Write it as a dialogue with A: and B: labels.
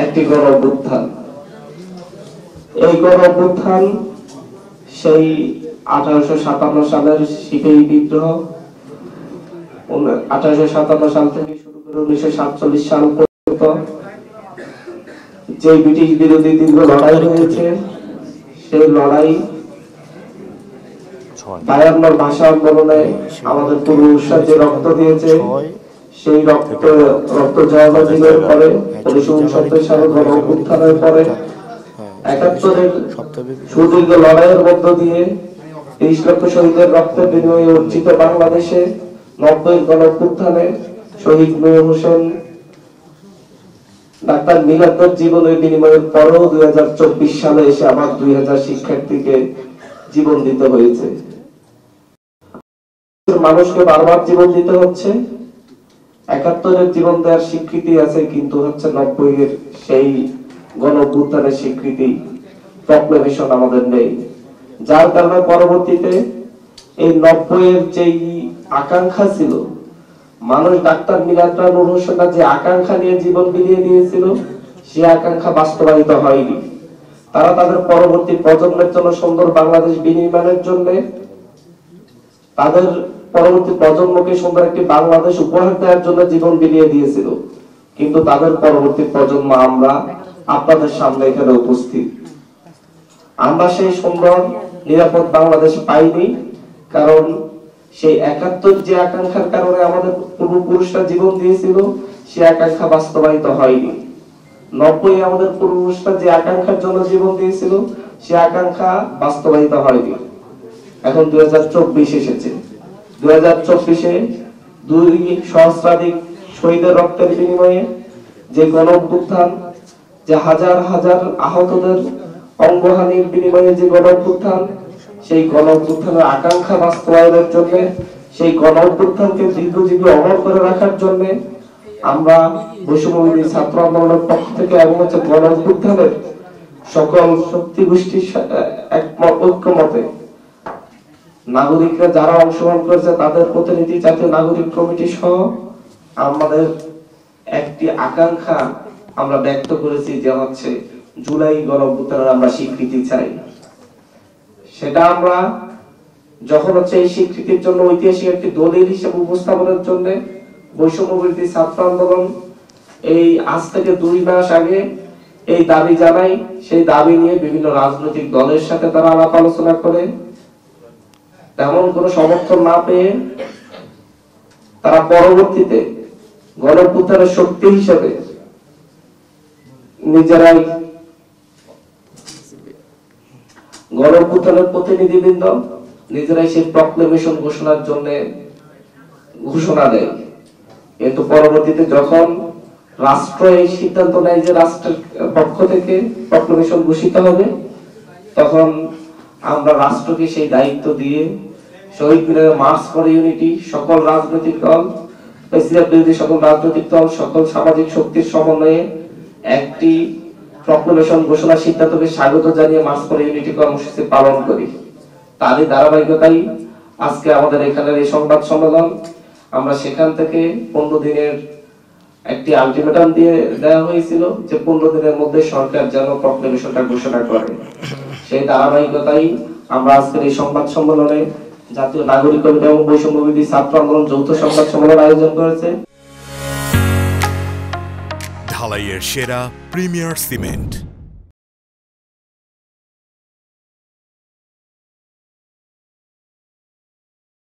A: একটি গণ অভ্যুত্থান। এই গণ অভ্যুত্থান সেই 1857 সালের সিপাহী বিদ্রোহ, 1857 সাল থেকে শুরু করে 1947 সাল পর্যন্ত যে ব্রিটিশ বিরোধী দীর্ঘ লড়াই হয়েছে, সেই লড়াই 52 ভাষা আন্দোলনে আমাদের পূর্বপুরুষরা যে রক্ত দিয়েছে, সেই রক্ত জয়াবাজিনের পরে 1969 সালে গণ অভ্যুত্থানের পরে 71-এর সুদীর্ঘ লড়াইয়ের মধ্য দিয়ে 30 লক্ষ শহীদের রক্তের বিনিময়ে অর্জিত বাংলাদেশে 90-এর গণ অভ্যুত্থানে শহীদ নূর হোসেন, ডাক্তার মিলাদের জীবনের বিনিময়ের পরেও 2024 সালে এসে আবার 2000 শিক্ষার্থীকে জীবন দিতে হয়েছে। মানুষকে বারবার জীবন দিতে হচ্ছে। 71-এর জীবন দেওয়ার স্বীকৃতি আছে, কিন্তু হচ্ছে 90-এর সেই গণ অভ্যুত্থানের স্বীকৃতি প্রক্লেমেশন আমাদের নেই, যার কারণে পরবর্তীতে এই 90-এর যেই আকাঙ্ক্ষা ছিল, মানুষ ডাক্তার মিলাদ নূর হোসেনরা যে আকাঙ্ক্ষা নিয়ে জীবন বিলিয়ে দিয়েছিল, সেই আকাঙ্ক্ষা বাস্তবায়িত হয়নি। তারা তাদের পরবর্তী প্রজন্মের জন্য সুন্দর বাংলাদেশ বিনির্মাণের জন্য, তাদের পরবর্তী প্রজন্মকে সুন্দর একটি বাংলাদেশ উপহার দেওয়ার জন্য জীবন বিলিয়ে দিয়েছিল। কিন্তু তাদের পরবর্তী প্রজন্ম আমরা আপনাদের সামনে এখানে উপস্থিত, আমরা সেই সুন্দর নিরাপদ বাংলাদেশ পাইনি। কারণ সেই 71 যে আকাঙ্ক্ষার কারণে আমাদের পূর্বপুরুষরা জীবন দিয়েছিল, সেই আকাঙ্ক্ষা বাস্তবায়িত হয়নি। 90-এ আমাদের পূর্বপুরুষরা যে আকাঙ্ক্ষার জন্য জীবন দিয়েছিল, সেই আকাঙ্ক্ষা বাস্তবায়িত হয়নি। এখন 2024 এসেছে। 2024-এ 2 সহস্রাধিক শহীদের রক্তের বিনিময়ে যে গণ অভ্যুত্থান, যে হাজার হাজার আহতদের অঙ্গহানির বিনিময়ে যে গণ অভ্যুত্থান, সেই গণ অভ্যুত্থানের আকাঙ্ক্ষা বাস্তবায়নের জন্য, সেই গণ অভ্যুত্থানকে দীর্ঘজীবী অমর করে রাখার জন্য আমরা বৈষম্যবিরোধী ছাত্র আন্দোলনের পক্ষ থেকে এবং হচ্ছে গণ অভ্যুত্থানের সকল শক্তি গোষ্ঠীর ঐক্যমতে নাগরিকরা যারা অংশগ্রহণ করেছে, তাদের প্রতিনিধি, জাতীয় নাগরিক কমিটি সহ আমাদের একটি আকাঙ্ক্ষা আমরা ব্যক্ত করেছি, যে হচ্ছে জুলাই গণ অভ্যুত্থানের আমরা স্বীকৃতি চাই। সেটা আমরা যখন হচ্ছে এই স্বীকৃতির জন্য ঐতিহাসিক একটি দলিল হিসেবে উপস্থাপনের জন্য বৈষম্যবিরোধী ছাত্র আন্দোলন এই আজ থেকে 2 মাস আগে এই দাবি জানাই। সেই দাবি নিয়ে বিভিন্ন রাজনৈতিক দলের সাথে তারা আলাপ আলোচনা করে তেমন কোনো সমর্থন না পেয়ে তারা পরবর্তীতে গণ অভ্যুত্থানের শক্তি হিসেবে নিজেরাই গণ অভ্যুত্থানের প্রতিনিধিবৃন্দ নিজেরাই সেই প্রক্লেমেশন ঘোষণার জন্য ঘোষণা দেয়। কিন্তু পরবর্তীতে যখন রাষ্ট্র এই সিদ্ধান্ত নেয় যে রাষ্ট্রের পক্ষ থেকে প্রক্লেমেশন ঘোষিত হবে, তখন আমরা রাষ্ট্রকে সেই দায়িত্ব দিয়ে শহীদ মিনারে মার্চ ফর ইউনিটি, সকল রাজনৈতিক দল, প্রেসিডেন্ট বিরোধী সকল রাজনৈতিক দল, সকল সামাজিক শক্তির সমন্বয়ে একটি প্রক্লেমেশন ঘোষণা সিদ্ধান্তকে স্বাগত জানিয়ে মার্চ ফর ইউনিটি কর্মসূচি পালন করি। তারই ধারাবাহিকতায় আজকে আমাদের এখানের এই সংবাদ সম্মেলন। আমরা সেখান থেকে 15 দিনের একটি আলটিমেটাম দিয়ে দেওয়া হয়েছিল, যে 15 দিনের মধ্যে সরকার যেন প্রক্লেমেশনটা ঘোষণা করে। সেই ধারাবাহিকতায় আমরা আজকের এই সংবাদ সম্মেলনে জাতীয় নাগরিক কমিটি এবং বৈষম্যবিরোধী ছাত্র আন্দোলন যৌথ সংবাদ সম্মেলন আয়োজন করেছে।
B: ঢালাইয়ের সেরা প্রিমিয়ার সিমেন্ট।